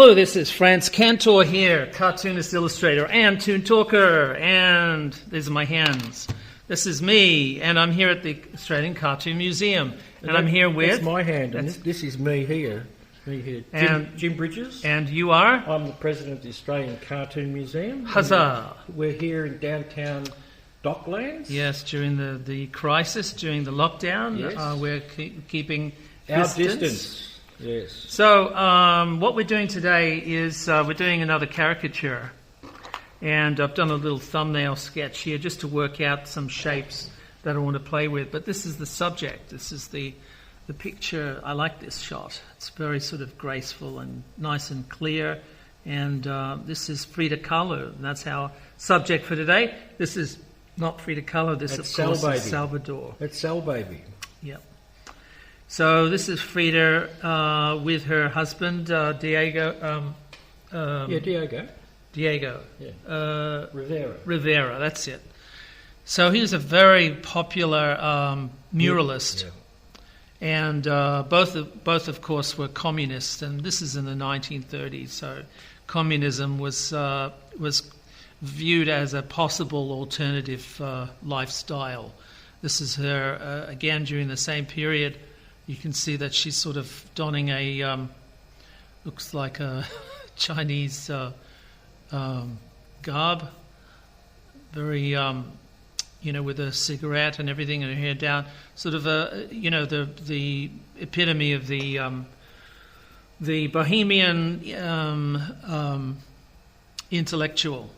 Hello, this is Frantz Kantor here, cartoonist, illustrator, and toon talker, and these are my hands. This is me, and I'm here at the Australian Cartoon Museum, and I'm here with... That's my hand, and this is me here. Jim Bridges. And you are? I'm the president of the Australian Cartoon Museum. Huzzah! We're here in downtown Docklands. Yes, during the crisis, during the lockdown, yes. We're keeping our distance. Yes. So what we're doing today is we're doing another caricature, and I've done a little thumbnail sketch here just to work out some shapes that I want to play with. But this is the subject. This is the picture. I like this shot. It's very sort of graceful and nice and clear. And this is Frida Kahlo, and that's our subject for today. This is not Frida Kahlo. This, of course, is Salvador. That's Cell Baby. Yep. So this is Frida with her husband, Diego. Diego. Diego. Yeah. Rivera, that's it. So he was a very popular muralist. Yeah. And both, of course, were communists. And this is in the 1930s. So communism was viewed as a possible alternative lifestyle. This is her, again, during the same period. You can see that she's sort of donning a, looks like a Chinese garb, very, with a cigarette and everything and her hair down, sort of the epitome of the bohemian intellectual.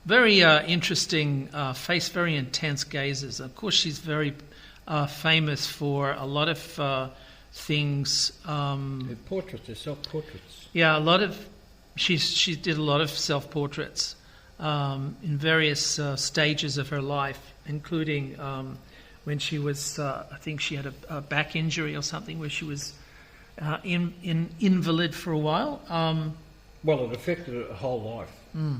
Very interesting face, very intense gazes. Of course, she's very famous for a lot of things. Portraits, self-portraits. Yeah, a lot of. She did a lot of self-portraits in various stages of her life, including when she was. I think she had a back injury or something, where she was invalid for a while. Well, it affected her whole life.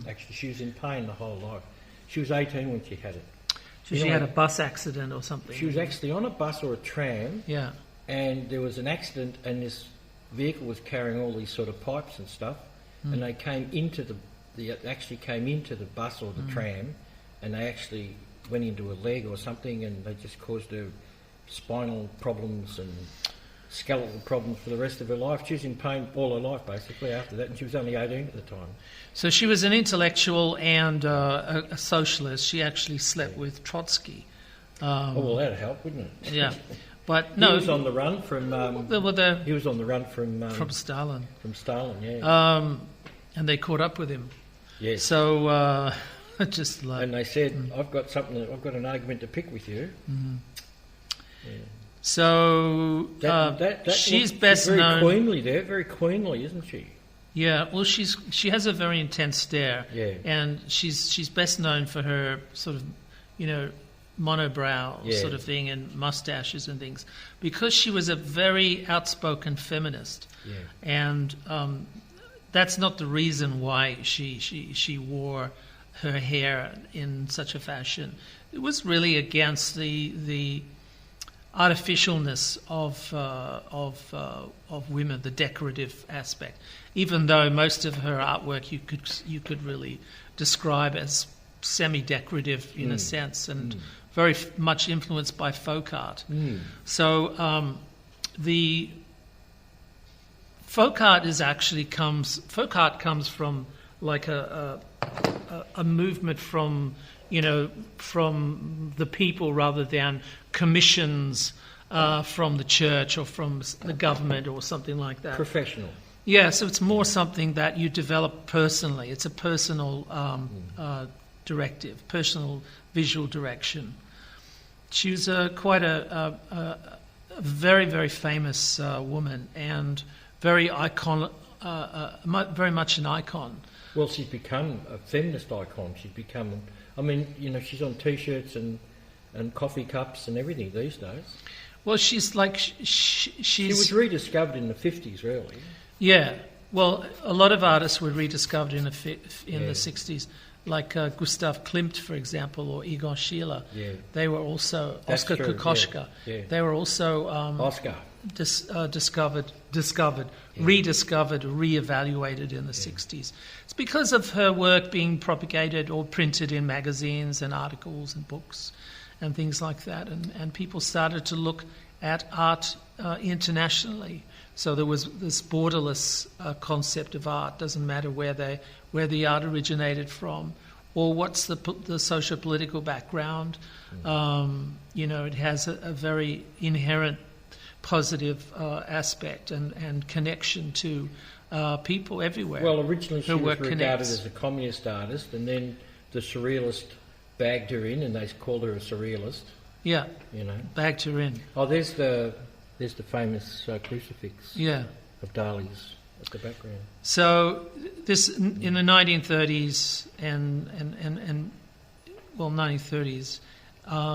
Actually, she was in pain the whole life. She was 18 when she had it. So she had a bus accident or something. She was actually on a bus or a tram. Yeah. And there was an accident, and this vehicle was carrying all these sort of pipes and stuff, and they came into actually came into the bus or the tram, and they actually went into a leg or something, and they just caused her spinal problems and skeletal problems for the rest of her life. She was in pain all her life, basically, after that, and she was only 18 at the time. So she was an intellectual and a socialist. She actually slept with Trotsky. Well, that'd help, wouldn't it? Yeah. But no, he was on the run from. He was on the run from Stalin. From Stalin, yeah. And they caught up with him. Yes. So just like. And they said, "I've got an argument to pick with you." Mm-hmm. Yeah. So she's best very known. Queenly there, very queenly, isn't she? Yeah. Well, she has a very intense stare. Yeah. And she's best known for her sort of, monobrow sort of thing and mustaches and things, because she was a very outspoken feminist. Yeah. And that's not the reason why she wore her hair in such a fashion. It was really against the artificialness of women, the decorative aspect. Even though most of her artwork you could really describe as semi-decorative in a sense, and very much influenced by folk art. So the folk art comes from like a movement from the people rather than commissions from the church or from the government or something like that. Professional. Yeah, so it's more something that you develop personally. It's a personal directive, personal visual direction. She was quite a very, very famous woman, and very very much an icon. Well, she's become a feminist icon. She's become, she's on T-shirts and coffee cups and everything these days. Well, she's like... She was rediscovered in the 50s, really. Yeah. Well, a lot of artists were rediscovered in the 60s, like Gustav Klimt, for example, or Igor Schiele. Yeah. They were also... Oskar Kokoschka. Yeah. They were also... Oscar. rediscovered, re-evaluated in the 60s. It's because of her work being propagated or printed in magazines and articles and books and things like that. And people started to look at art internationally. So there was this borderless concept of art. Doesn't matter where the art originated from, or what's the socio-political background. It has a very inherent positive aspect and connection to people everywhere. Well, originally she was regarded as a communist artist, and then the surrealist bagged her in, and they called her a surrealist. Yeah, bagged her in. Oh, there's the famous crucifix. Yeah. Of Dali's at the background. So this in the 1930s and 1930s,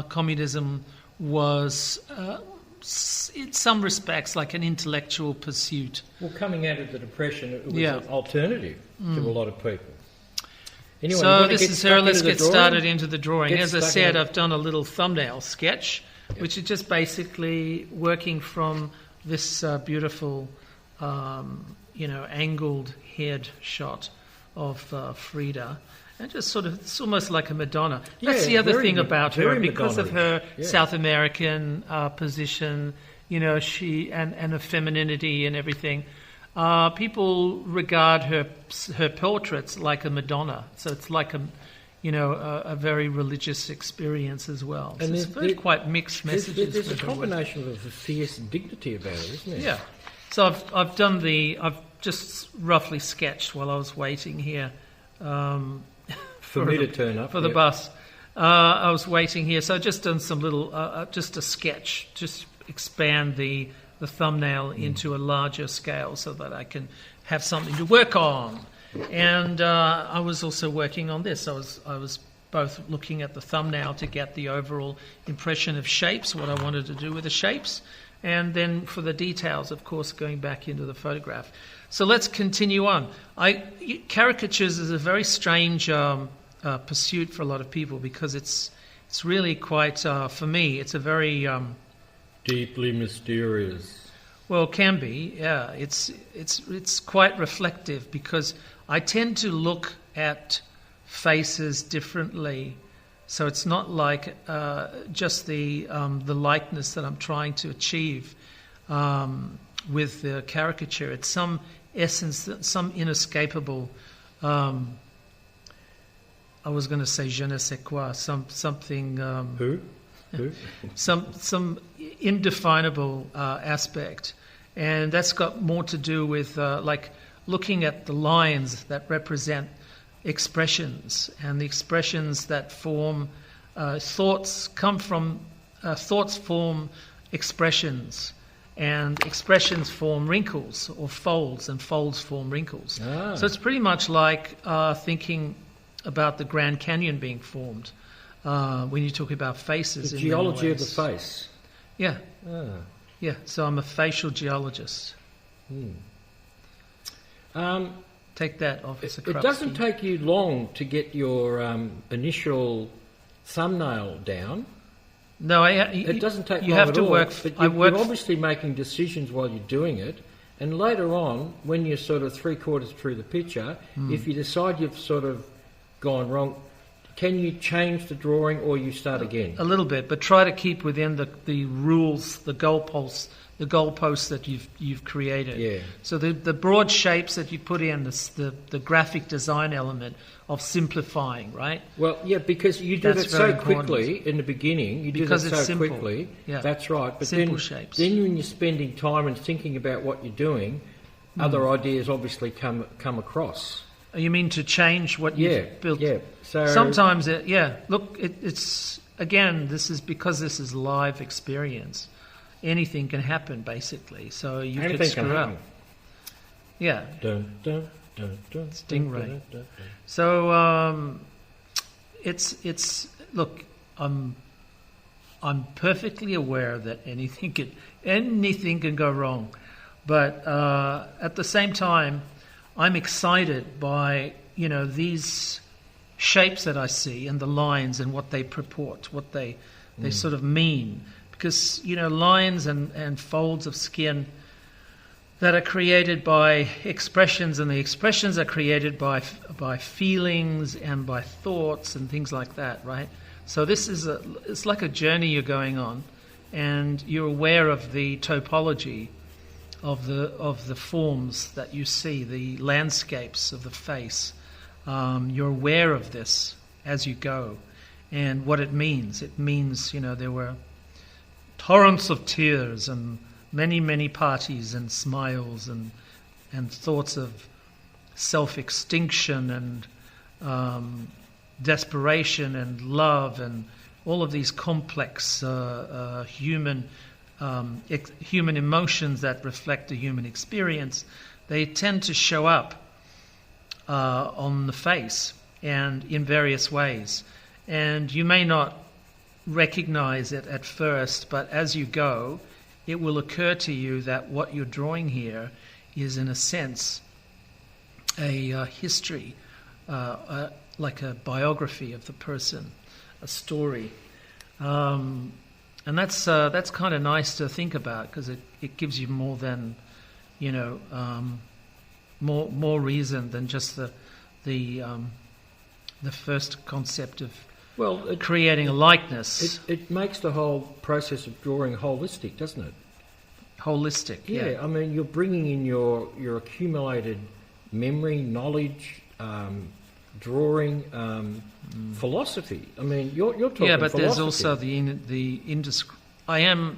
communism was in some respects like an intellectual pursuit. Well, coming out of the Depression, it was an alternative to a lot of people. Anyway, so this is her. Let's get started into the drawing. As I said, I've done a little thumbnail sketch, which is just basically working from this beautiful, angled head shot of Frida. And just sort of, it's almost like a Madonna. That's the other thing about her, because of her South American position, she and her femininity and everything. People regard her portraits like a Madonna, so it's like a very religious experience as well. So it's quite mixed messages. There's a combination of a fierce dignity about it, isn't there? Yeah. So I've just roughly sketched while I was waiting here. For me to turn up. For the bus. I was waiting here, so I've just done some little, just a sketch, just expand the thumbnail into a larger scale so that I can have something to work on. And I was also working on this. I was both looking at the thumbnail to get the overall impression of shapes, what I wanted to do with the shapes, and then for the details, of course, going back into the photograph. So let's continue on. Caricatures is a very strange pursuit for a lot of people because it's really quite, for me, it's a very... deeply mysterious. Well, it can be, yeah. It's quite reflective because I tend to look at faces differently. So it's not like just the likeness that I'm trying to achieve with the caricature. It's some essence, some inescapable. I was going to say je ne sais quoi, something. Who? some indefinable aspect, and that's got more to do with like looking at the lines that represent expressions, and the expressions that form thoughts come from thoughts form expressions, and expressions form wrinkles or folds, and folds form wrinkles. So it's pretty much like thinking about the Grand Canyon being formed. When you talk about faces, the geology of the face. Yeah, yeah. So I'm a facial geologist. Take that off as a crux. It doesn't take you long to get your initial thumbnail down. No, it doesn't take. You long have at to all, work. But you're obviously making decisions while you're doing it, and later on, when you're sort of 3/4 through the picture, if you decide you've sort of gone wrong, can you change the drawing or you start again? A little bit, but try to keep within the rules, the goalposts that you've created. Yeah. So the broad shapes that you put in, the graphic design element of simplifying, right? Well, yeah, because you did it so quickly in the beginning. You did it so quickly. Yeah. That's right. But simple shapes. Then when you're spending time and thinking about what you're doing, other ideas obviously come across. You mean to change what you've built? Yeah. So sometimes, look, it's again. This is live experience. Anything can happen, basically. So you could screw up. Yeah. Dun, dun, dun, dun, Stingray. Dun, dun, dun. So it's look. I'm perfectly aware that anything can go wrong, but at the same time, I'm excited by these shapes that I see and the lines and what they purport, what they sort of mean. because, lines and folds of skin that are created by expressions, and the expressions are created by feelings and by thoughts and things like that, right? So this is it's like a journey you're going on, and you're aware of the topology of the forms that you see, the landscapes of the face. You're aware of this as you go, and what it means. It means, there were torrents of tears and many, many parties and smiles and thoughts of self-extinction and desperation and love and all of these complex human emotions that reflect the human experience. They tend to show up on the face and in various ways. And you may not recognize it at first, but as you go, it will occur to you that what you're drawing here is, in a sense, a history, like a biography of the person, a story. And that's kind of nice to think about, because it gives you more than, more reason than just the first concept of creating a likeness. It makes the whole process of drawing holistic, doesn't it? Holistic, yeah. I mean, you're bringing in your accumulated memory, knowledge, drawing, philosophy. I mean, you're talking. Yeah, but philosophy. there's also the I am.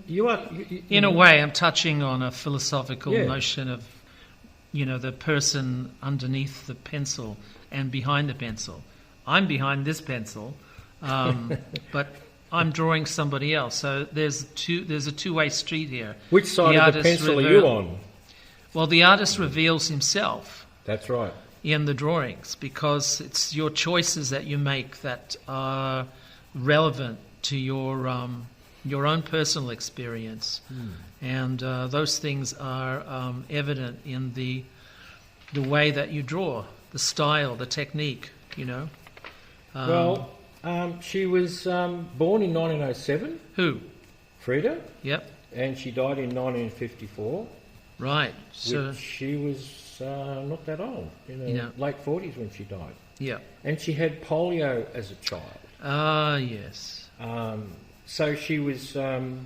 You are in a way. I'm touching on a philosophical notion of, the person underneath the pencil and behind the pencil. I'm behind this pencil, but I'm drawing somebody else. So there's a two-way street here. Which side of the pencil are you on? Well, the artist reveals himself. That's right. In the drawings, because it's your choices that you make that are relevant to your own personal experience, and those things are evident in the way that you draw, the style, the technique. She was born in 1907. Who? Frida. Yep. And she died in 1954. Right. So which she was not that old, late 40s when she died. Yeah. And she had polio as a child. Ah, yes. So she was, and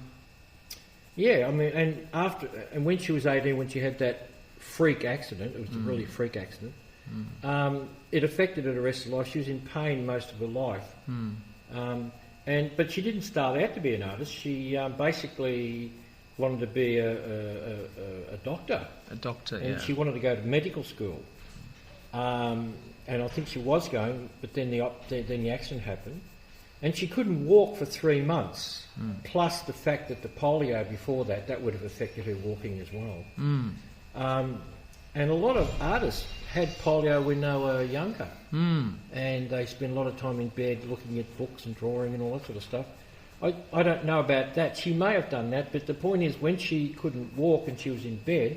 when she was 18, when she had that freak accident, it was a really freak accident, it affected her the rest of her life. She was in pain most of her life. But she didn't start out to be an artist. She basically wanted to be a doctor. A doctor, and she wanted to go to medical school. And I think she was going, but then the accident happened. And she couldn't walk for 3 months, plus the fact that the polio before that would have affected her walking as well. And a lot of artists had polio when they were younger. And they spent a lot of time in bed looking at books and drawing and all that sort of stuff. I don't know about that. She may have done that, but the point is, when she couldn't walk and she was in bed,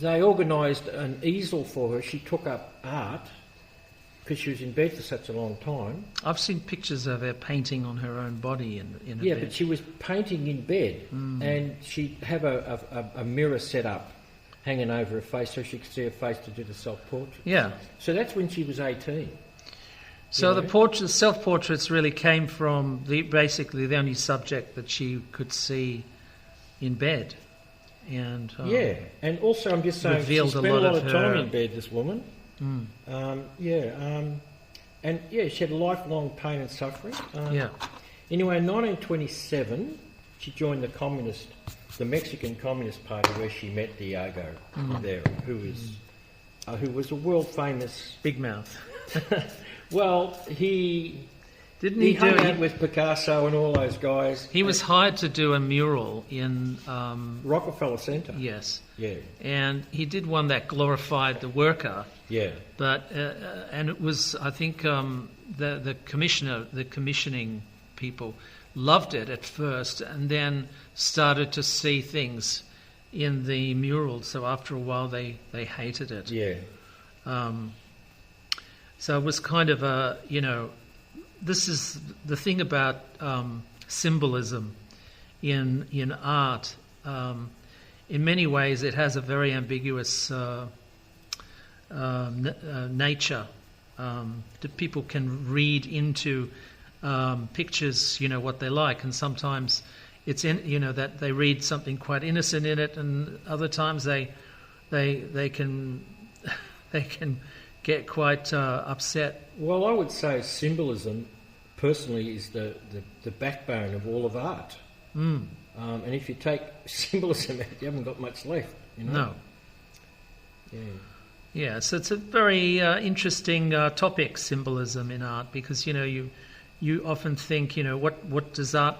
they organised an easel for her. She took up art because she was in bed for such a long time. I've seen pictures of her painting on her own body in her bed. Yeah, but she was painting in bed, and she'd have a mirror set up hanging over her face so she could see her face to do the self-portrait. Yeah. So that's when she was 18. So the self-portraits really came from basically the only subject that she could see in bed. And and also I'm just saying she spent a lot of time in bed, this woman. And she had lifelong pain and suffering. Anyway, in 1927, she joined the Mexican Communist Party, where she met Diego Rivera, who was a world famous big mouth. Well, he hung out with Picasso and all those guys. He was hired to do a mural in Rockefeller Center. Yes. Yeah. And he did one that glorified the worker. Yeah. But and it was, I think, the commissioning people loved it at first, and then started to see things in the mural. So after a while, they hated it. Yeah. So it was kind of a this is the thing about symbolism in art. In many ways, it has a very ambiguous nature. That people can read into pictures, what they like, and sometimes it's that they read something quite innocent in it, and other times they can get quite upset. Well, I would say symbolism, personally, is the backbone of all of art. And if you take symbolism out, you haven't got much left. No. Yeah. Yeah, so it's a very interesting topic, symbolism in art, because you often think what does art?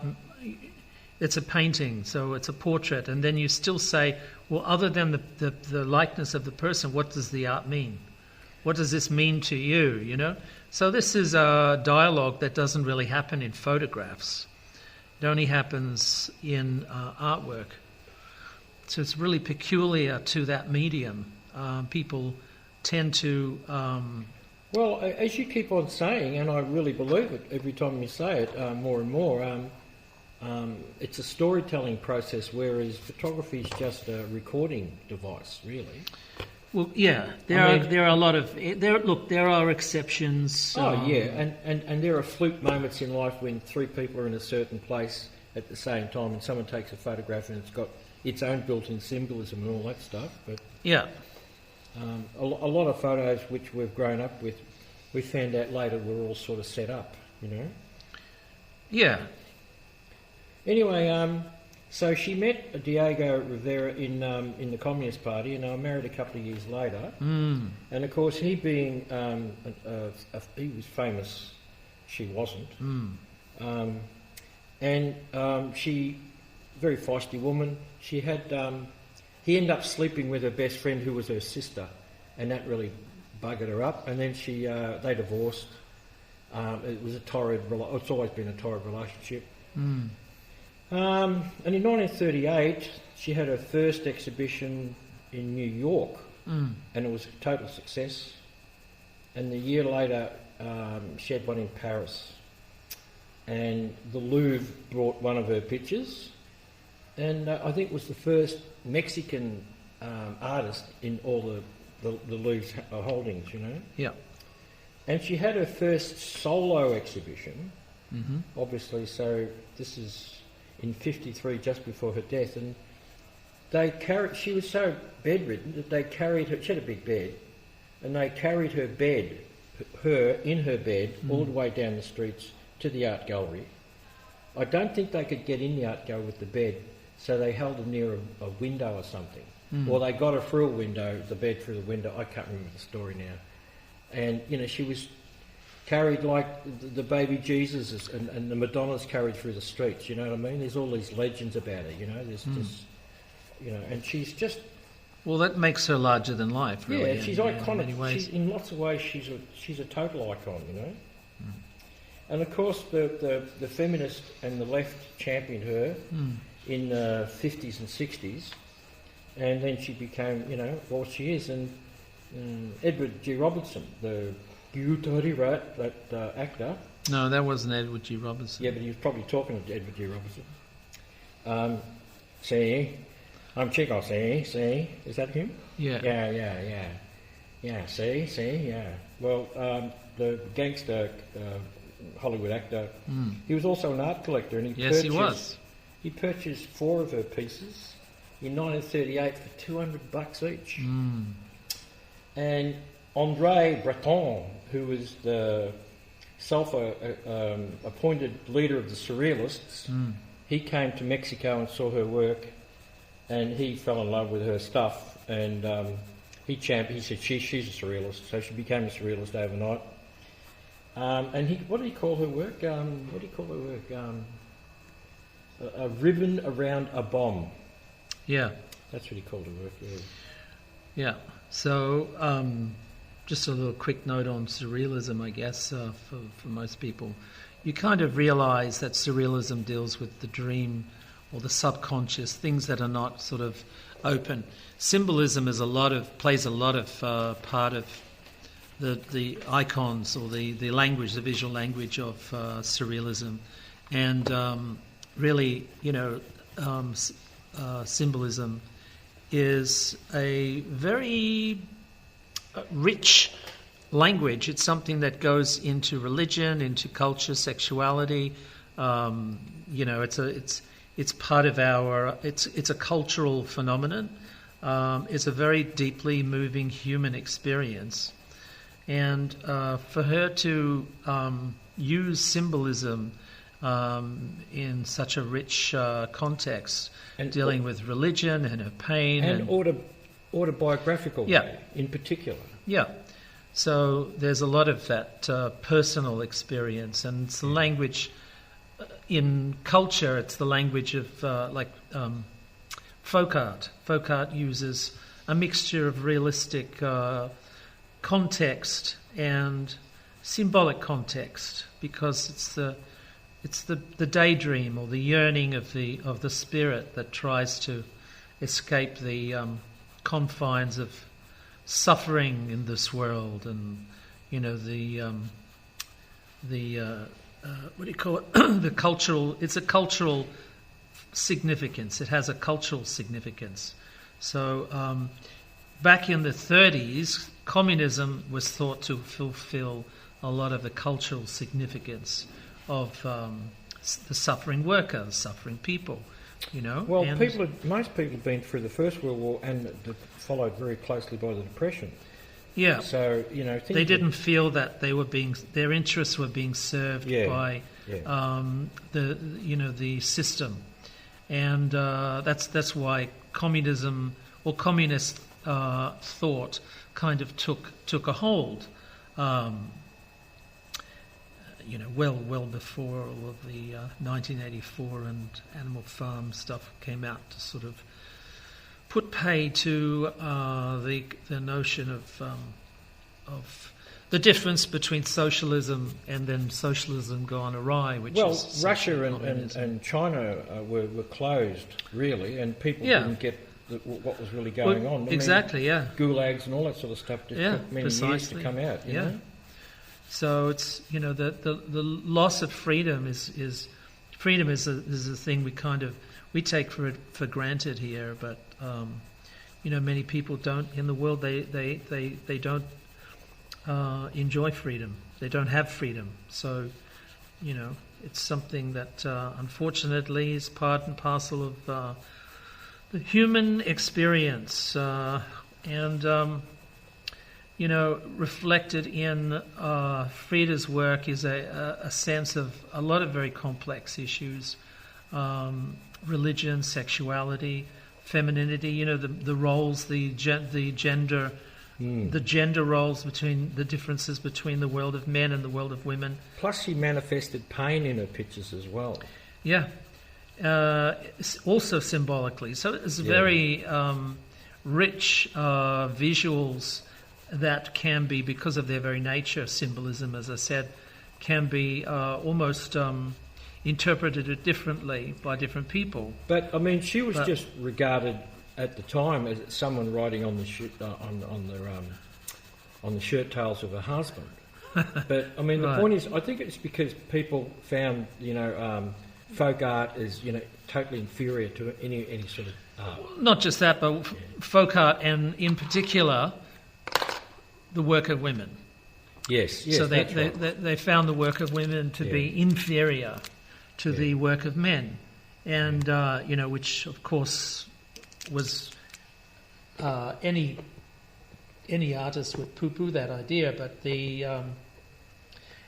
It's a painting, so it's a portrait, and then you still say, well, other than the likeness of the person, what does the art mean? What does this mean to you? So this is a dialogue that doesn't really happen in photographs. It only happens in artwork. So it's really peculiar to that medium. People tend to... Well, as you keep on saying, and I really believe it every time you say it more and more, it's a storytelling process, whereas photography is just a recording device, really. Well, yeah, there are a lot of... There are exceptions. Oh, yeah, and there are fluke moments in life when three people are in a certain place at the same time and someone takes a photograph and it's got its own built-in symbolism and all that stuff. But yeah. A lot of photos which we've grown up with, we found out later were all sort of set up, Yeah. Anyway, so she met Diego Rivera in the Communist Party, and they were married a couple of years later. And of course, he being he was famous, she wasn't. And she, very feisty woman. She had. He ended up sleeping with her best friend, who was her sister, and that really buggered her up. And then they divorced. It was a torrid. It's always been a torrid relationship. And in 1938, she had her first exhibition in New York, and it was a total success. And the year later, she had one in Paris, and the Louvre brought one of her pictures, and I think it was the first Mexican artist in all the Louvre's holdings, Yeah. And she had her first solo exhibition, obviously, so this is in 1953, just before her death, and she was so bedridden that they carried her, she had a big bed, and they carried her bed, in her bed, all the way down the streets to the art gallery. I don't think they could get in the art gallery with the bed, so they held her near a window or something. Or they got her through a window, the bed through the window. I can't remember the story now. And, she was carried like the baby Jesus and the Madonna's carried through the streets, you know what I mean? There's all these legends about her, there's just, and she's just... Well, that makes her larger than life, really. Yeah, she's iconic. In many ways. In lots of ways, she's a total icon, And of course, the feminist and the left championed her in the 50s and 60s, and then she became, what she is. And Edward G. Robinson, the that actor. No, that wasn't Edward G. Robinson. Yeah, but he was probably talking to Edward G. Robinson. See, I'm Chico, see, is that him? Yeah. Yeah, see, yeah. Well, the gangster Hollywood actor, he was also an art collector, and he was. He purchased 4 of her pieces in 1938 for $200 each. And André Breton, who was the self-appointed leader of the Surrealists, he came to Mexico and saw her work, and he fell in love with her stuff, and he said she's a Surrealist, so she became a Surrealist overnight. And what did he call her work? A ribbon around a bomb. Yeah. That's what he called her work, yeah. Yeah. So, just a little quick note on surrealism, I guess, for most people. You kind of realise that surrealism deals with the dream or the subconscious, things that are not sort of open. Symbolism is plays a lot of part of the icons or the language, the visual language of surrealism, and really, symbolism is a very rich language. It's something that goes into religion, into culture, sexuality. It's part of our. It's a cultural phenomenon. It's a very deeply moving human experience, and for her to use symbolism in such a rich context, and dealing with religion and her pain and autobiographical in particular. Yeah. So there's a lot of that personal experience, and it's the language in culture. It's the language of folk art. Folk art uses a mixture of realistic context and symbolic context, because it's the daydream or the yearning of the spirit that tries to escape the confines of suffering in this world, and what do you call it? The cultural. It's a cultural significance. It has a cultural significance. So back in the 30s, communism was thought to fulfill a lot of the cultural significance of the suffering worker, the suffering people. Well, most people have been through the First World War and followed very closely by the Depression. Yeah. So they didn't feel that their interests were being served by the system, and that's why communism or communist thought kind of took a hold. Well before all of the 1984 and Animal Farm stuff came out to sort of put pay to the notion of the difference between socialism and then socialism gone awry. Russia and China were closed really, and people didn't get what was really going on. Gulags and all that sort of stuff took many years to come out. You know? So it's the loss of freedom is a thing we take for granted here, but many people don't in the world. They don't enjoy freedom. They don't have freedom. So it's something that unfortunately is part and parcel of the human experience, and reflected in Frida's work is a sense of a lot of very complex issues: religion, sexuality, femininity. The roles, the gender roles, between the differences between the world of men and the world of women. Plus, she manifested pain in her pictures as well. Yeah, also symbolically. So it's very rich visuals. That can be, because of their very nature, symbolism, as I said, can be almost interpreted differently by different people. But I mean, she was just regarded at the time as someone riding on the shirt tails of her husband. But I mean, the point is, I think it's because people found folk art is totally inferior to any sort of art. Not just that, but folk art, and in particular, the work of women. Yes. So they found the work of women to be inferior to the work of men, and which of course was any artist would poo-poo that idea, but and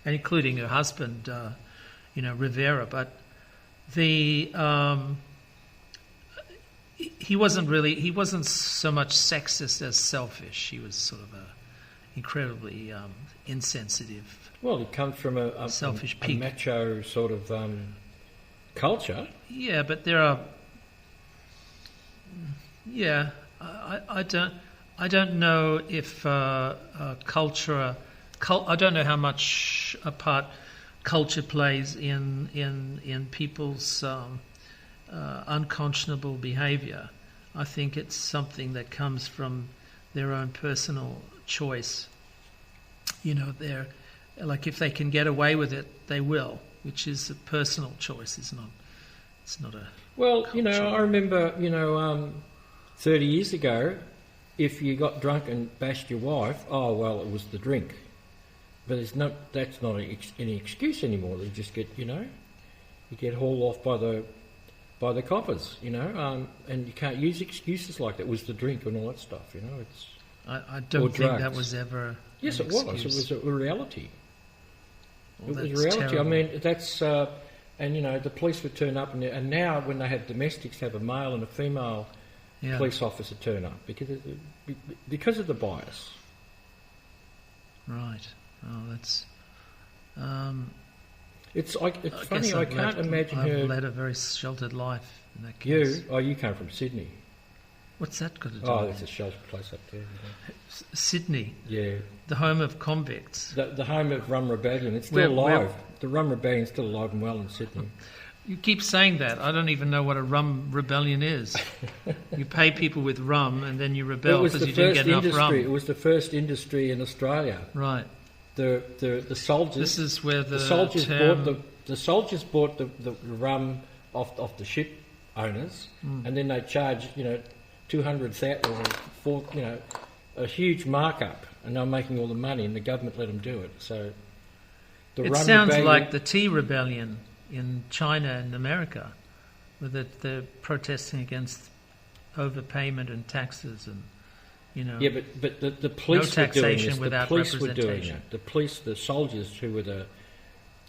including her husband, Rivera, but he wasn't so much sexist as selfish. He was sort of incredibly insensitive. Well, he comes from a selfish a macho sort of culture. Yeah, but there are. Yeah, I don't know if culture. I don't know how much a part culture plays in people's unconscionable behaviour. I think it's something that comes from their own personal choice. they're like, if they can get away with it, they will, which is a personal choice. It's not a... Well, cultural. I remember, 30 years ago, if you got drunk and bashed your wife, oh, well, it was the drink. But that's not any excuse anymore. They just get, you get hauled off by the coppers, and you can't use excuses like that. It was the drink and all that stuff, It's I don't think drugs. that was ever. Yes, it excuse. was. It was a reality. Well, it was a reality. terrible. I mean, that's the police would turn up, and now when they have domestics, have a male and a female police officer turn up because of the bias. Right. Oh, that's. It's funny. I can't imagine I've her. led a very sheltered life in that case. You came from Sydney. What's that got to do? Oh, with that's a sheltered place up there. Sydney. Yeah. The home of convicts. The home of Rum Rebellion. It's still alive. The Rum Rebellion's still alive and well in Sydney. You keep saying that. I don't even know what a rum rebellion is. You pay people with rum and then you rebel because you didn't get enough rum. It was the first industry in Australia. Right. The soldiers. This is where the soldiers term... bought the rum off the ship owners, and then they charged 200,000 or a huge markup, and they're making all the money, and the government let them do it. So it sounds like the Tea Rebellion in China and America, where they're protesting against overpayment and taxes and. Yeah, but the police were doing this. Without the police were doing representation. it. The police, the soldiers who were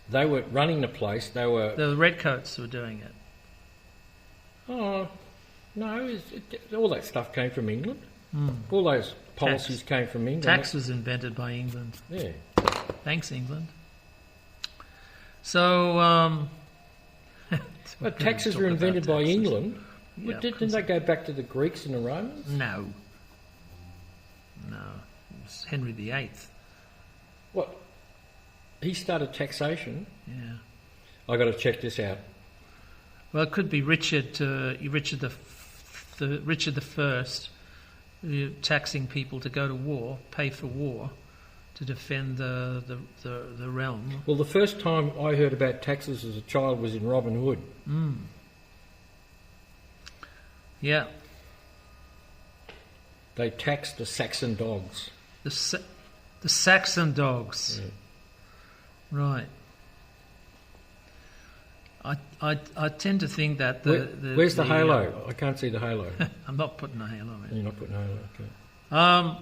they were running the place. They were the redcoats were doing it. Oh no! All that stuff came from England. All those policies came from England. Tax was invented by England. Yeah. Thanks, England. So, but taxes were invented by England. Yeah, didn't they go back to the Greeks and the Romans? No. It was Henry VIII. What? He started taxation? Yeah. I got to check this out. Well, it could be Richard the First, taxing people to go to war, pay for war, to defend the realm. Well, the first time I heard about taxes as a child was in Robin Hood. Yeah. They taxed the Saxon dogs. The Saxon dogs. Yeah. Right. I tend to think that where's the halo? I can't see the halo. I'm not putting a halo in. You're not putting a halo, okay.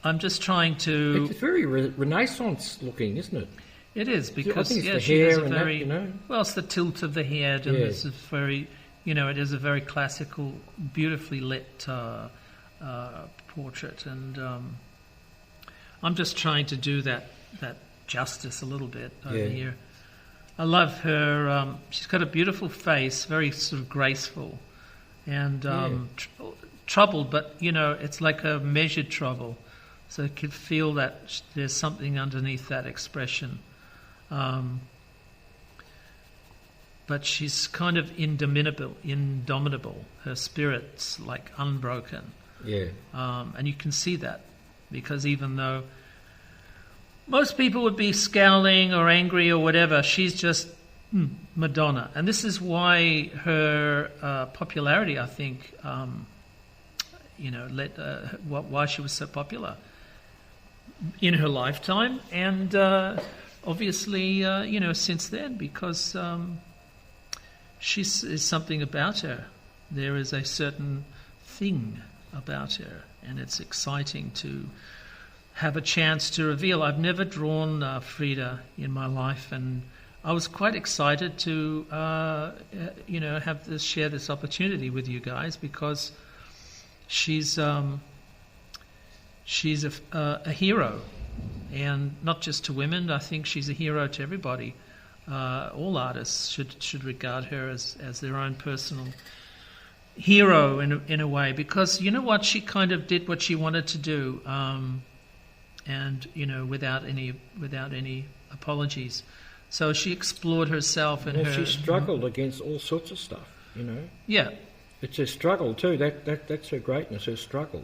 I'm just trying to... It's very Renaissance looking, isn't it? It is, because I think it's the she hair has a and very... that, Well, it's the tilt of the head, and it's a very... it is a very classical, beautifully lit portrait, and I'm just trying to do that justice a little bit over here. I love her. She's got a beautiful face, very sort of graceful, and troubled, but it's like a measured trouble, so you can feel that there's something underneath that expression. But she's kind of indomitable. Her spirit's like unbroken. Yeah. And you can see that, because even though most people would be scowling or angry or whatever, she's just Madonna. And this is why her popularity, I think, why she was so popular in her lifetime, and obviously, since then, because is something about her. There is a certain thing about her, and it's exciting to have a chance to reveal. I've never drawn Frida in my life, and I was quite excited to, share this opportunity with you guys, because she's a hero, and not just to women. I think she's a hero to everybody. All artists should regard her as their own personal hero in a way, because you know what, she kind of did what she wanted to do, and without any apologies. So she explored herself, and she struggled against all sorts of stuff. Yeah, it's a struggle too. That's her greatness, her struggle.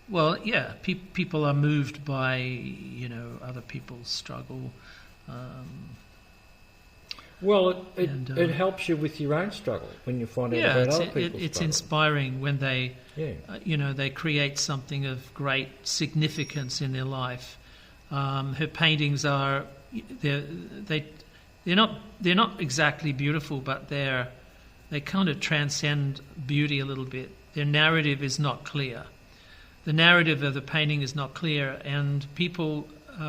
Well, yeah, people are moved by, other people's struggle. Well, it helps you with your own struggle when you find out about other people's it's struggle. inspiring when they, they create something of great significance in their life. Her paintings are they're not exactly beautiful, but they kind of transcend beauty a little bit. Their narrative is not clear. The narrative of the painting is not clear, and people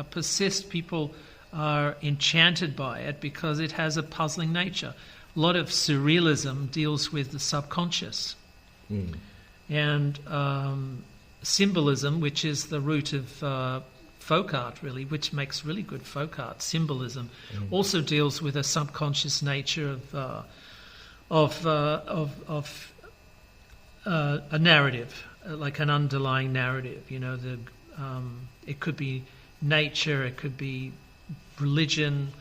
persist. People are enchanted by it because it has a puzzling nature. A lot of surrealism deals with the subconscious. And symbolism, which is the root of folk art, really, which makes really good folk art, symbolism, also deals with a subconscious nature of a narrative, like an underlying narrative. It could be nature, it could be religion,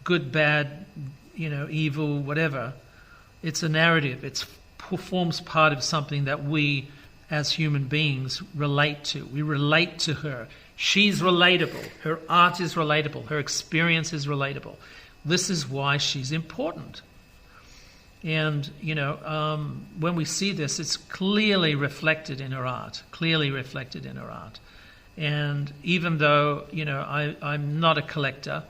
good, bad, evil, whatever. It's a narrative. It forms part of something that we, as human beings, relate to. We relate to her. She's relatable. Her art is relatable. Her experience is relatable. This is why she's important. And, when we see this, it's clearly reflected in her art. And even though, I'm not a collector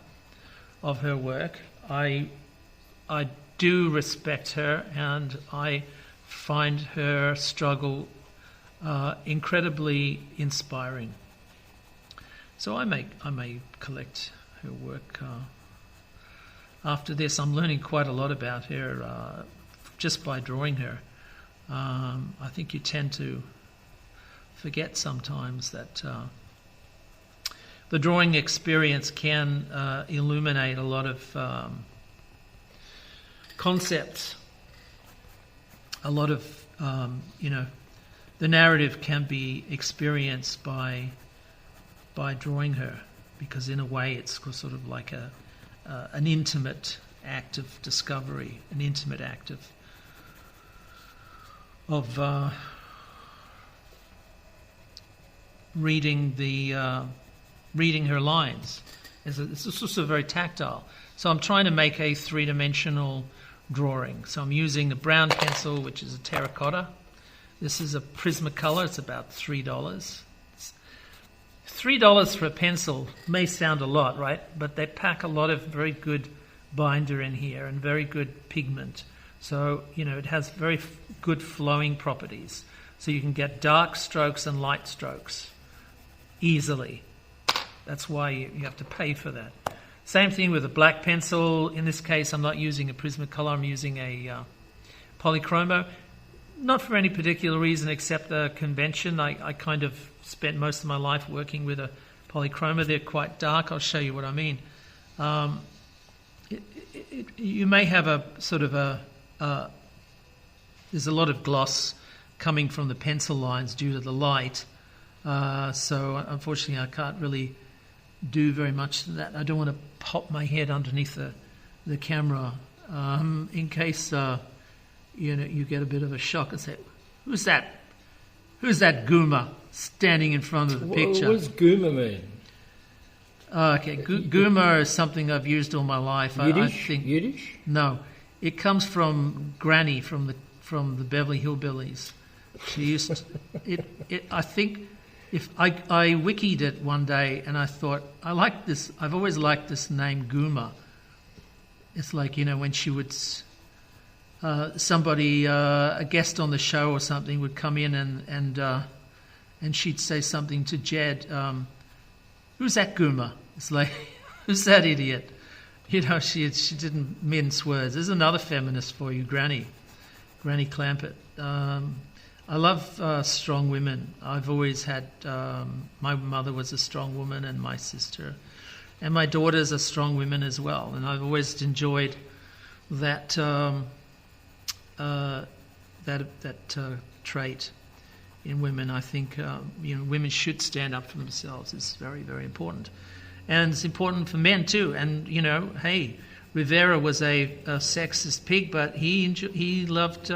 of her work, I do respect her, and I find her struggle incredibly inspiring. So I may collect her work. After this, I'm learning quite a lot about her just by drawing her. I think you tend to forget sometimes that the drawing experience can illuminate a lot of concepts. A lot of, the narrative can be experienced by drawing her, because in a way it's sort of like an intimate act of discovery, an intimate act of reading her lines. It's also very tactile. So I'm trying to make a three-dimensional drawing. So I'm using a brown pencil, which is a terracotta. This is a Prismacolor. It's about $3. $3 for a pencil may sound a lot, right? But they pack a lot of very good binder in here and very good pigment. So, it has very good flowing properties. So you can get dark strokes and light strokes easily. That's why you have to pay for that. Same thing with a black pencil. In this case, I'm not using a Prismacolor. I'm using a polychromo. Not for any particular reason except the convention. I kind of spent most of my life working with a polychroma. They're quite dark. I'll show you what I mean. You may have a sort of there's a lot of gloss coming from the pencil lines due to the light. So unfortunately I can't really do very much to that. I don't want to pop my head underneath the camera in case you get a bit of a shock and say, who's that Gooma standing in front of the picture? What does Gooma mean? Okay, Gooma is something I've used all my life. Yiddish? I think, Yiddish? No, it comes from Granny from the Beverly Hillbillies. She used I think if I wikied it one day and I thought I like this. I've always liked this name Gooma. It's like when she would. Somebody, a guest on the show or something, would come in and she'd say something to Jed. Who's that Gooma? It's like, who's that idiot? She didn't mince words. There's another feminist for you, Granny Clampett. I love strong women. I've always had. My mother was a strong woman, and my sister, and my daughters are strong women as well. And I've always enjoyed that. That trait in women. I think women should stand up for themselves. It's very, very important, and it's important for men too. And hey, Rivera was a sexist pig, but he loved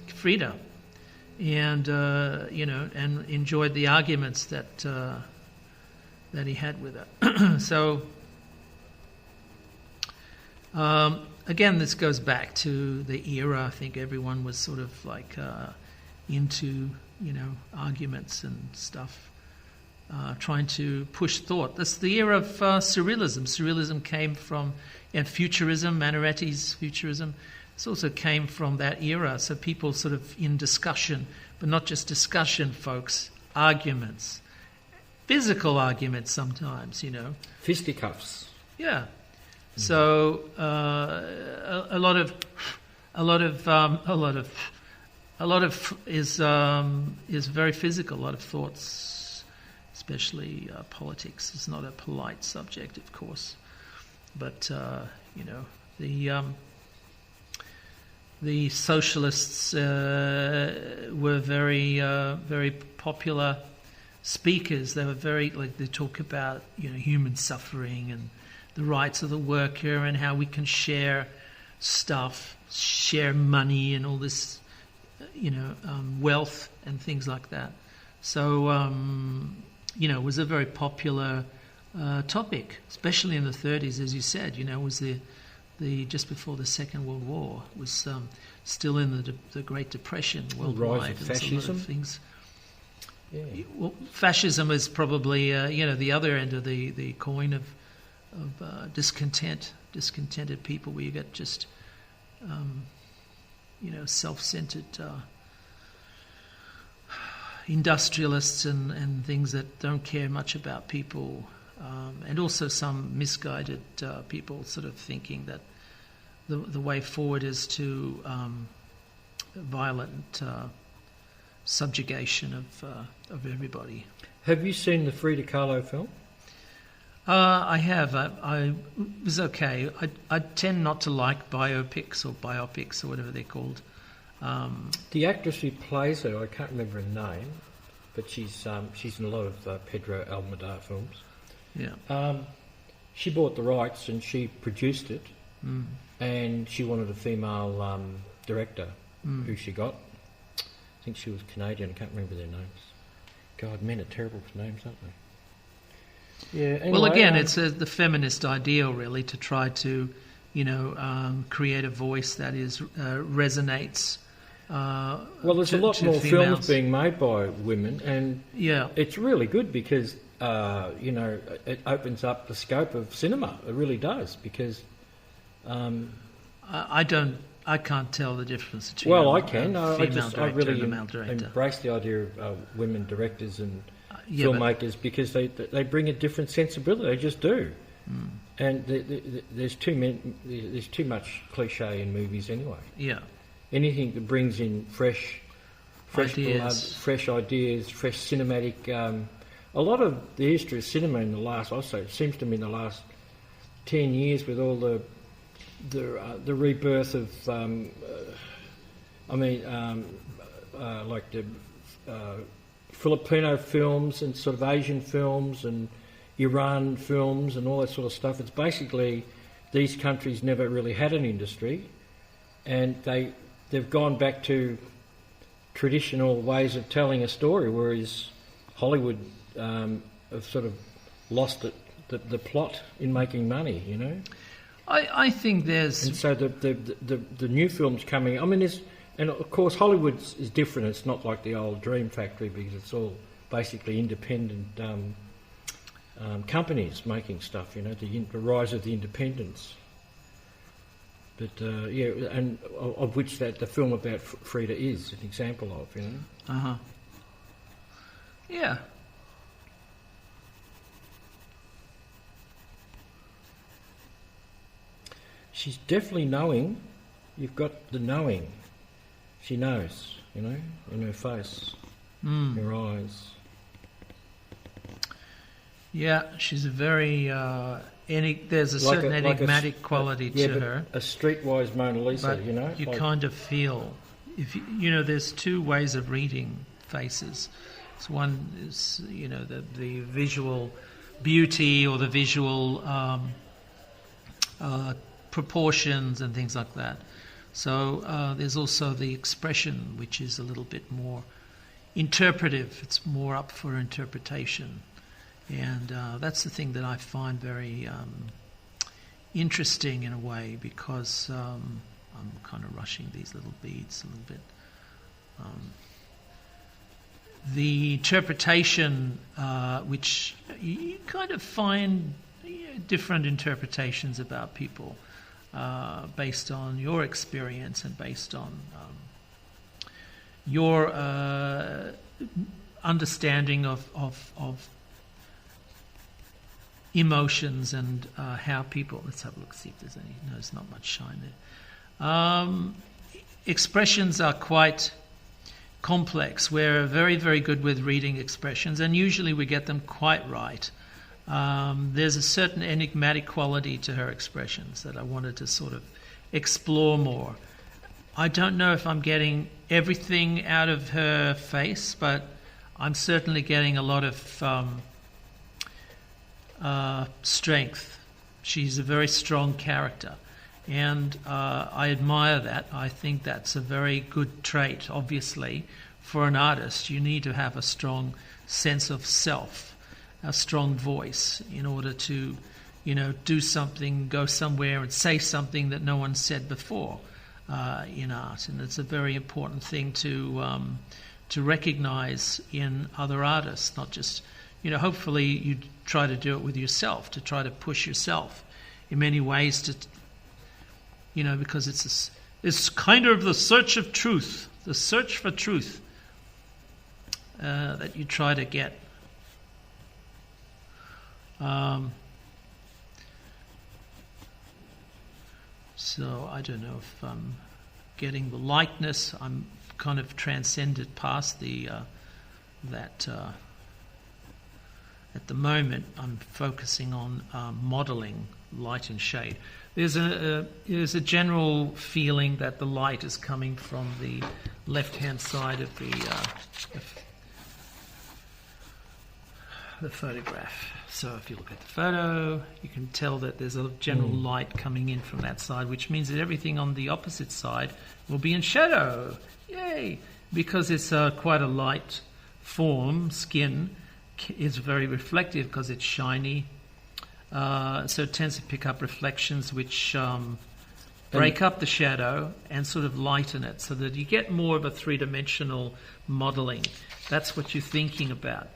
Frida, and and enjoyed the arguments that he had with her. So again, this goes back to the era. I think everyone was sort of like into arguments and stuff, trying to push thought. That's the era of surrealism. Surrealism came from, and futurism, Manaretti's futurism. This also came from that era. So people sort of in discussion, but not just discussion, folks. Arguments, physical arguments sometimes. Fisticuffs. Yeah. So a lot of is very physical. A lot of thoughts, especially politics, is not a polite subject, of course. But the socialists were very popular speakers. They were they talk about human suffering and the rights of the worker and how we can share stuff, share money and all this, wealth and things like that. So, it was a very popular topic, especially in the 30s, as you said. It was the just before the Second World War. It was still in the Great Depression worldwide. Rise of fascism. A lot of things. Yeah. Well, fascism is probably the other end of the coin of discontented people, where you get just self-centered industrialists and things that don't care much about people, and also some misguided people sort of thinking that the way forward is to violent subjugation of everybody. Have you seen the Frida Kahlo film? I have. I was okay. I tend not to like biopics or whatever they're called. The actress who plays her, I can't remember her name, but she's in a lot of Pedro Almodovar films. Yeah. She bought the rights and she produced it, and she wanted a female director, who she got. I think she was Canadian. I can't remember their names. God, men are terrible with names, aren't they? Yeah. Anyway, well, again, it's the feminist ideal, really, to try to, create a voice that resonates. Well, there's a lot more films being made by women, and it's really good because it opens up the scope of cinema. It really does, because I can't tell the difference between I can. I really and male director. Embrace the idea of women directors and filmmakers, because they bring a different sensibility. They just do. And there's too much cliche in movies anyway. Yeah. Anything that brings in fresh ideas. blood, fresh ideas, fresh cinematic. A lot of the history of cinema in the last, it seems to me, in the last 10 years, with all the rebirth of, like the Filipino films and sort of Asian films and Iran films and all that sort of stuff. It's basically these countries never really had an industry, and they've gone back to traditional ways of telling a story, whereas Hollywood have sort of lost the plot in making money, I think there's... And so the new films coming... And of course Hollywood is different. It's not like the old Dream Factory, because it's all basically independent companies making stuff, the rise of the independents. But and of which the film about Frida is an example of, Uh-huh. Yeah. She's definitely knowing. You've got the knowing. She knows, in her face, her eyes. Yeah, she's a very... there's a certain enigmatic quality to her. A streetwise Mona Lisa, but you kind of feel... there's two ways of reading faces. So one is, the visual beauty or the visual... proportions and things like that. So there's also the expression, which is a little bit more interpretive. It's more up for interpretation. And that's the thing that I find very interesting in a way, because I'm kind of rushing these little beads a little bit. The interpretation, which you kind of find different interpretations about people based on your experience and based on your understanding of emotions and how people... Let's have a look, see if there's any... No, there's not much shine there. Expressions are quite complex. We're very, very good with reading expressions, and usually we get them quite right. There's a certain enigmatic quality to her expressions that I wanted to sort of explore more. I don't know if I'm getting everything out of her face, but I'm certainly getting a lot of strength. She's a very strong character, and I admire that. I think that's a very good trait. Obviously, for an artist, you need to have a strong sense of self, a strong voice, in order to, do something, go somewhere and say something that no one said before in art. And it's a very important thing to recognize in other artists, not just... hopefully you try to do it with yourself, to try to push yourself in many ways to, because it's kind of the search of truth, the search for truth that you try to get. So I don't know if I'm getting the likeness. I'm kind of transcended past that. At the moment, I'm focusing on modelling light and shade. There's a general feeling that the light is coming from the left-hand side of the photograph. So if you look at the photo, you can tell that there's a general light coming in from that side, which means that everything on the opposite side will be in shadow. Yay! Because it's quite a light form, skin. Is very reflective because it's shiny, so it tends to pick up reflections which break up the shadow and sort of lighten it, so that you get more of a three-dimensional modelling. That's what you're thinking about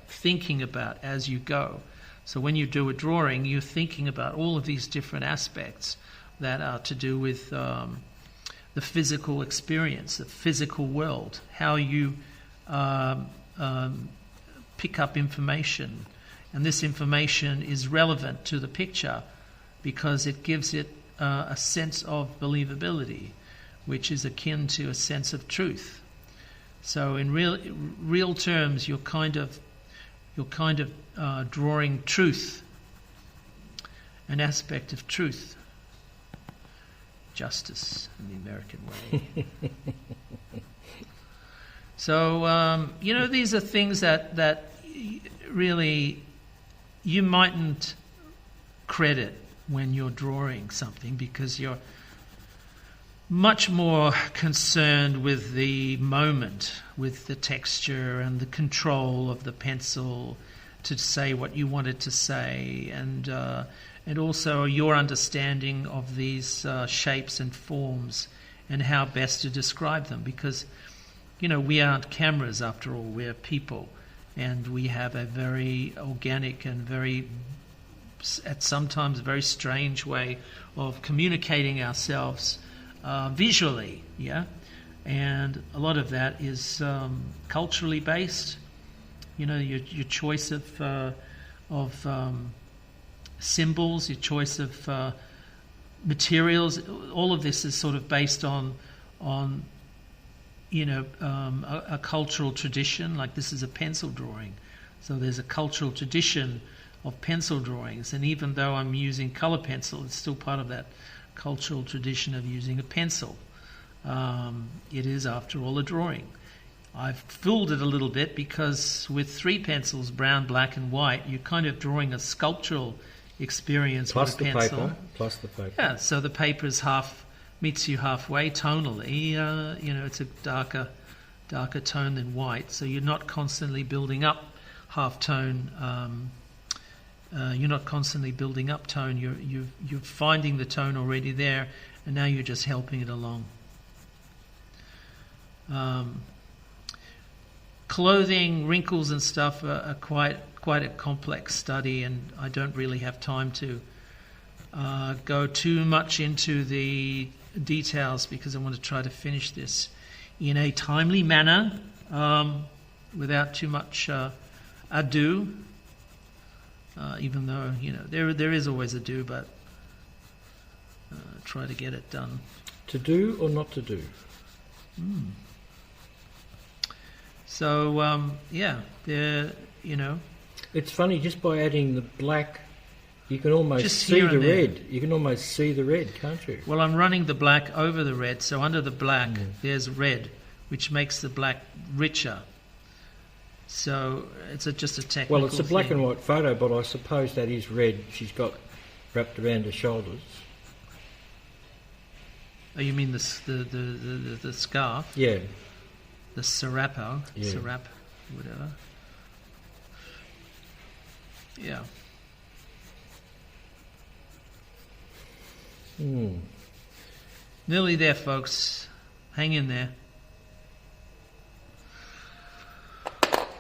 as you go. So when you do a drawing, you're thinking about all of these different aspects that are to do with the physical experience, the physical world, how you pick up information, and this information is relevant to the picture because it gives it a sense of believability, which is akin to a sense of truth. So in real terms, you're kind of drawing truth, an aspect of truth, justice in the American way. So, these are things that really you mightn't credit when you're drawing something, because you're much more concerned with the moment, with the texture and the control of the pencil to say what you wanted to say, and also your understanding of these shapes and forms and how best to describe them, because we aren't cameras after all, we're people, and we have a very organic and very, at sometimes, very strange way of communicating ourselves visually, yeah? And a lot of that is culturally based. Your choice of symbols, your choice of materials, all of this is sort of based on a cultural tradition. Like, this is a pencil drawing, so there's a cultural tradition of pencil drawings, and even though I'm using colour pencil, it's still part of that cultural tradition of using a pencil. It is, after all, a drawing. I've fooled it a little bit because with three pencils, brown, black and white, you're kind of drawing a sculptural experience plus with a pencil. Plus the paper. Yeah, so the paper is half meets you halfway tonally. It's a darker tone than white, so you're not constantly building up half tone. You're not constantly building up tone. You're finding the tone already there, and now you're just helping it along. Clothing, wrinkles and stuff are quite a complex study, and I don't really have time to go too much into the details because I want to try to finish this in a timely manner without too much ado. Even though there is always ado, but try to get it done. To do or not to do? So It's funny, just by adding the black, you can almost just see the there. red. You can almost see the red, can't you? Well, I'm running the black over the red, so under the black there's red, which makes the black richer. So it's just a technical Well, it's a black thing. and white photo, but I suppose that is red she's got wrapped around her shoulders. Oh, you mean the scarf? Yeah. The serapo? Yeah. Serap, whatever. Yeah. Nearly there, folks. Hang in there.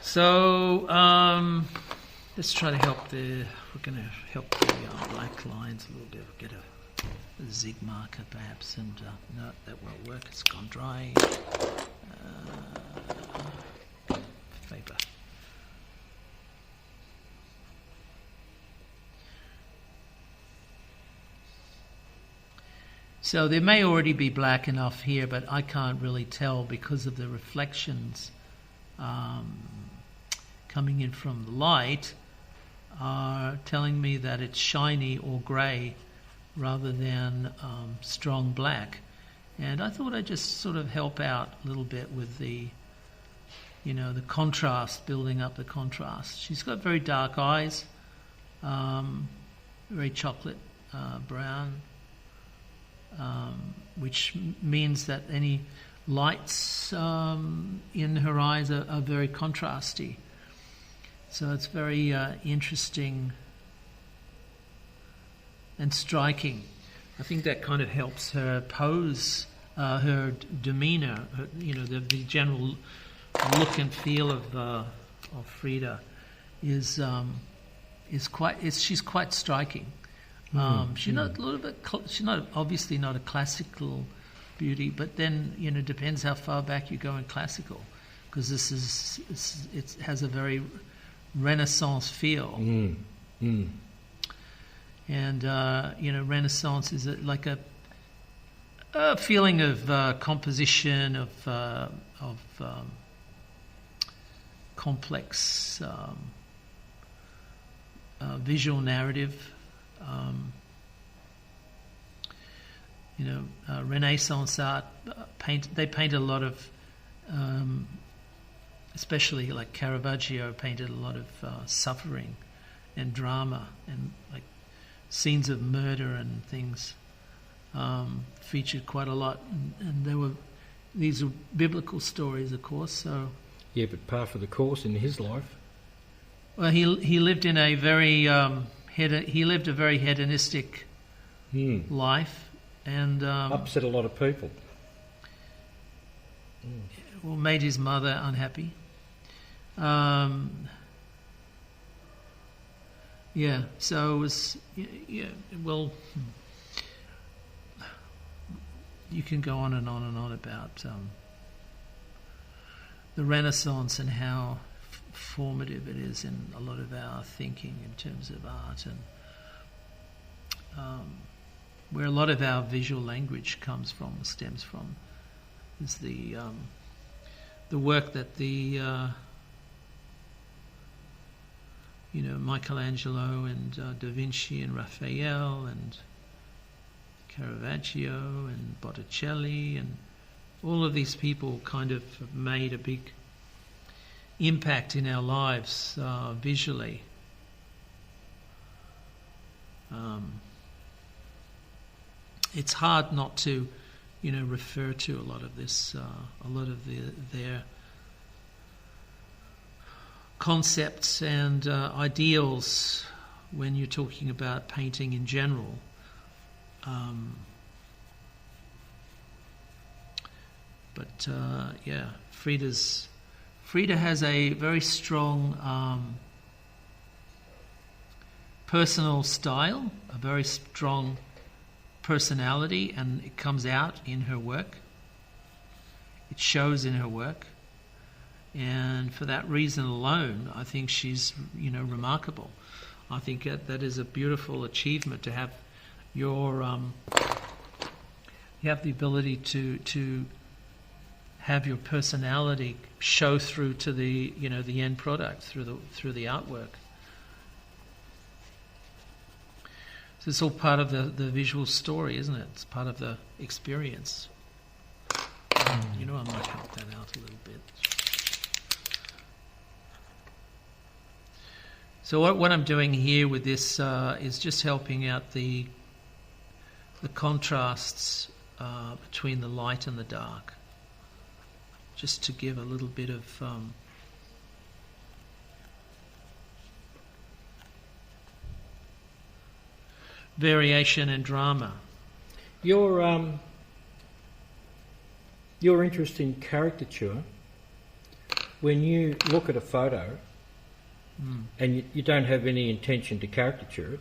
So, let's try to help we're going to help the black lines a little bit. We'll get a zig marker perhaps, and no, that won't work. It's gone dry. Paper. So there may already be black enough here, but I can't really tell because of the reflections coming in from the light are telling me that it's shiny or grey rather than strong black. And I thought I'd just sort of help out a little bit with the contrast, building up the contrast. She's got very dark eyes, very chocolate brown, which means that any lights in her eyes are very contrasty. So it's very interesting and striking. I think that kind of helps her pose, her demeanour, the general look and feel of Frida is she's quite striking. She's not a little bit. She's not obviously not a classical beauty, but then depends how far back you go in classical, because it has a very Renaissance feel. And Renaissance is like a feeling of composition, of complex visual narrative. Renaissance art they paint a lot of, especially like Caravaggio painted a lot of suffering and drama and like scenes of murder and things featured quite a lot, and these are biblical stories, of course. So yeah, but par for the course in his life. Well, he lived in a very he lived a very hedonistic life, and upset a lot of people. Well, made his mother unhappy. Yeah, so it was. Yeah, well, you can go on and on and on about the Renaissance and how formative it is in a lot of our thinking in terms of art, and where a lot of our visual language stems from, is the work that the Michelangelo and Da Vinci and Raphael and Caravaggio and Botticelli and all of these people kind of made a big impact in our lives visually. It's hard not to refer to a lot of this, a lot of their concepts and ideals when you're talking about painting in general. Frida has a very strong personal style, a very strong personality, and it comes out in her work. It shows in her work. And for that reason alone, I think she's, remarkable. I think that is a beautiful achievement to have you have the ability to have your personality show through to the the end product through the artwork. So it's all part of the visual story, isn't it? It's part of the experience. I might help that out a little bit. So what I'm doing here with this is just helping out the contrasts between the light and the dark, just to give a little bit of variation and drama. Your interest in caricature, when you look at a photo and you don't have any intention to caricature it,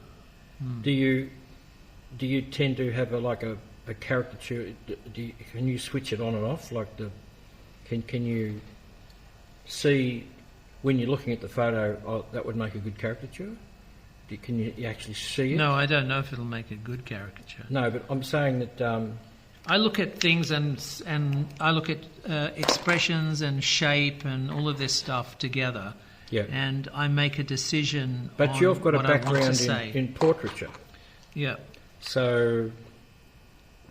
do you tend to have a caricature? Can you switch it on and off? Can you see when you're looking at the photo, that would make a good caricature? Can you actually see it? No, I don't know if it'll make a good caricature. No, but I'm saying that I look at things and I look at expressions and shape and all of this stuff together. Yeah. And I make a decision. But you've got a background in portraiture. Yeah. So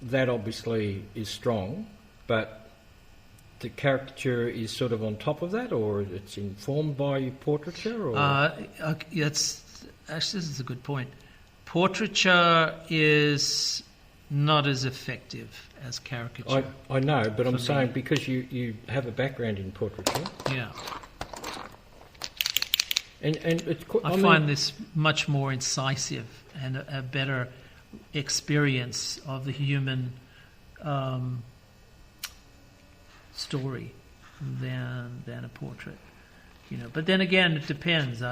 that obviously is strong, but the caricature is sort of on top of that, or it's informed by your portraiture? Or? This is a good point. Portraiture is not as effective as caricature. I know, but I'm saying because you have a background in portraiture. Yeah. And it's, I find this much more incisive and a better experience of the human story than a portrait. But then again, it depends.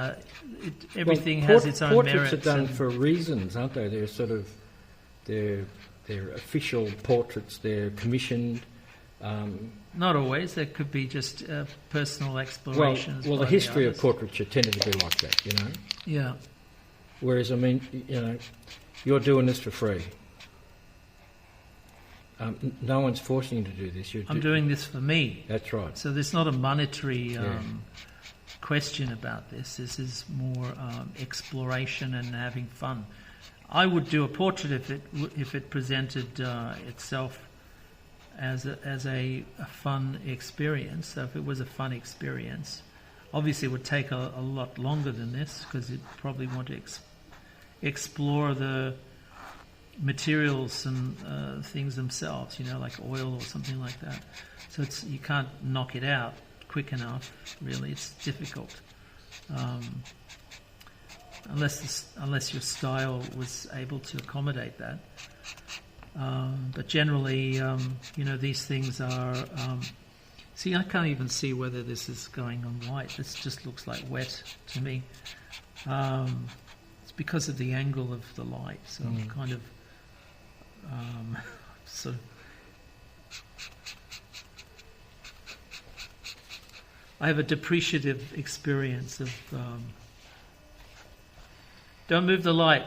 Everything has its own merits. Portraits are done for reasons, aren't they? They're sort of they're official portraits. They're commissioned. Not always. There could be just personal explorations. Well, the history of portraiture tended to be like that, Yeah. Whereas, you're doing this for free. No one's forcing you to do this. I'm doing this for me. That's right. So there's not a monetary question about this. This is more exploration and having fun. I would do a portrait if it presented itself as a fun experience. So if it was a fun experience, obviously it would take a lot longer than this because you'd probably want to explore the materials and things themselves, like oil or something like that. So you can't knock it out quick enough. Really, it's difficult unless your style was able to accommodate that. But generally, these things are. See, I can't even see whether this is going on white. This just looks like wet to me. It's because of the angle of the light. So I'm kind of sort of. I have a depreciative experience of. Don't move the light.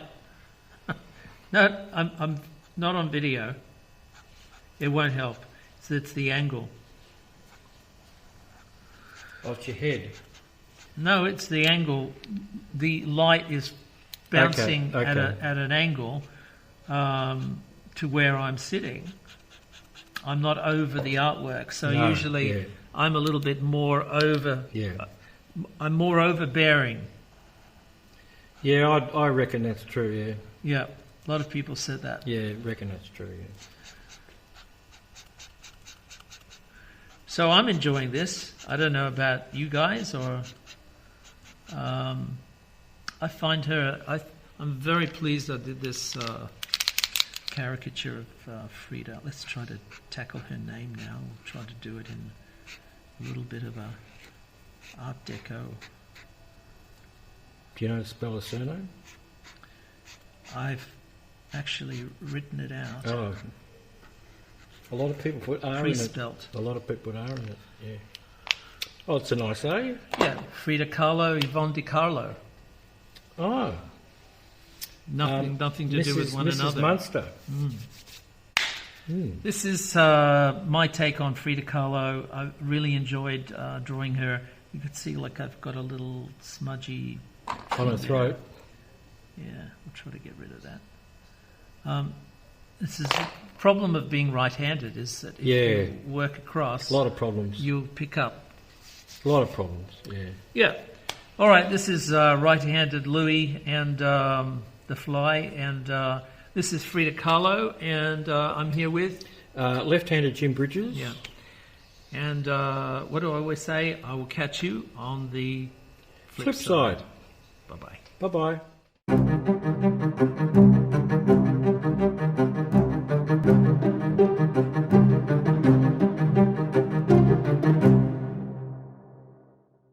No, I'm not on video. It won't help. It's the angle. Of your head? No, it's the angle. The light is bouncing at an angle to where I'm sitting. I'm not over the artwork, so usually I'm a little bit more over. Yeah. I'm more overbearing. Yeah, I reckon that's true. Yeah. Yeah, a lot of people said that. Yeah, reckon that's true. Yeah. So I'm enjoying this. I don't know about you guys, or I find her. I'm very pleased I did this caricature of Frida. Let's try to tackle her name now. We'll try to do it in a little bit of a Art Deco. Do you know how to spell her surname? I've actually written it out. Oh. A lot of people put R in it. Pre-spelt. A lot of people put R in it, yeah. Oh, it's a nice A. Yeah, Frida Kahlo, Yvonne Di Carlo. Oh. Nothing to do with one Mrs. another. Munster. This is my take on Frida Kahlo. I really enjoyed drawing her. You could see, like, I've got a little smudgy On her throat. Yeah, we'll try to get rid of that. This is the problem of being right-handed, is that if you work across, A lot of problems. you'll pick up. A lot of problems, yeah. Yeah. All right, this is right-handed Louis and the Fly, and this is Frida Kahlo, and I'm here with... Left-handed Jim Bridges. Yeah. And what do I always say? I will catch you on the flip side. Bye-bye. Bye-bye. Bye-bye.